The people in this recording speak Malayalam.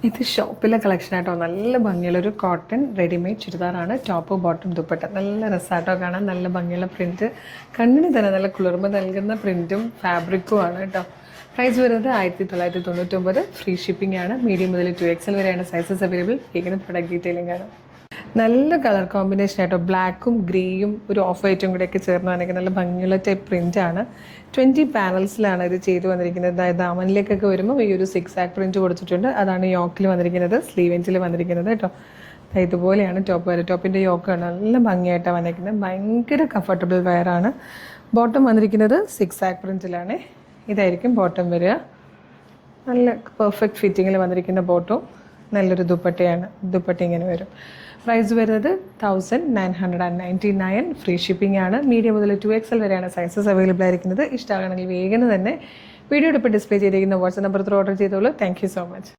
ഇത് ഷോപ്പിലെ കളക്ഷൻ ആട്ടോ. നല്ല ഭംഗിയുള്ളൊരു കോട്ടൺ റെഡിമെയ്ഡ് ചുരിദാറാണ്. ടോപ്പ് ബോട്ടം ദുപ്പട്ട നല്ല രസമാട്ടോ കാണാൻ. നല്ല ഭംഗിയുള്ള പ്രിൻറ്റ്, കണ്ണിന് തന്നെ നല്ല കുളിർമ നൽകുന്ന പ്രിൻറ്റും ഫാബ്രിക്കും ആണ് കേട്ടോ. പ്രൈസ് വരുന്നത് 1999. ഫ്രീ ഷിപ്പിംഗ് ആണ്. മീഡിയം മുതൽ 2XL വരെയാണ് സൈസസ് അവൈലബിൾ. കേൾക്കുന്ന പ്രൊഡക്റ്റ് ഡീറ്റെയിലിംഗ് ആണ്. നല്ല കളർ കോമ്പിനേഷൻ ആയിട്ടോ. ബ്ലാക്കും ഗ്രേയും ഒരു ഓഫ് വൈറ്റും കൂടെയൊക്കെ ചേർന്ന് വന്നിരിക്കുന്നത് നല്ല ഭംഗിയുള്ള ടൈപ്പ് പ്രിൻ്റ് ആണ്. 20 പാനൽസിലാണ് ഇത് ചെയ്തു വന്നിരിക്കുന്നത്. അതായത് ദാമനിലേക്കൊക്കെ വരുമ്പോൾ ഈ ഒരു 6 ആക്ക് പ്രിൻറ്റ് കൊടുത്തിട്ടുണ്ട്. അതാണ് യോക്കിൽ വന്നിരിക്കുന്നത്, സ്ലീവെൻസിൽ വന്നിരിക്കുന്നത് കേട്ടോ. ഇതുപോലെയാണ് ടോപ്പ് വരെ. ടോപ്പിൻ്റെ യോക്കാണ് നല്ല ഭംഗിയായിട്ടാണ് വന്നിരിക്കുന്നത്. ഭയങ്കര കംഫർട്ടബിൾ വെയറാണ്. ബോട്ടം വന്നിരിക്കുന്നത് 6 ആക്ക് പ്രിൻറ്റിലാണ്. ഇതായിരിക്കും ബോട്ടം വരിക. നല്ല പെർഫെക്റ്റ് ഫിറ്റിങ്ങിൽ വന്നിരിക്കുന്ന ബോട്ടവും നല്ലൊരു ദുപ്പട്ടയാണ്. ദുപ്പട്ട ഇങ്ങനെ വരും. പ്രൈസ് വരുന്നത് 1999. ഫ്രീ ഷിപ്പിംഗ് ആണ്. മീഡിയം മുതൽ 2XL വരെയാണ് സൈസസ് അവൈലബിൾ ആയിരിക്കുന്നത്. ഇഷ്ടമാണെങ്കിൽ വേഗം തന്നെ വീഡിയോയുടെ ഇപ്പോൾ ഡിസ്പ്ലേ ചെയ്തിരിക്കുന്ന വാട്സ്ആപ്പ് നമ്പർ ഓർഡർ ചെയ്തോളൂ. Thank you so much.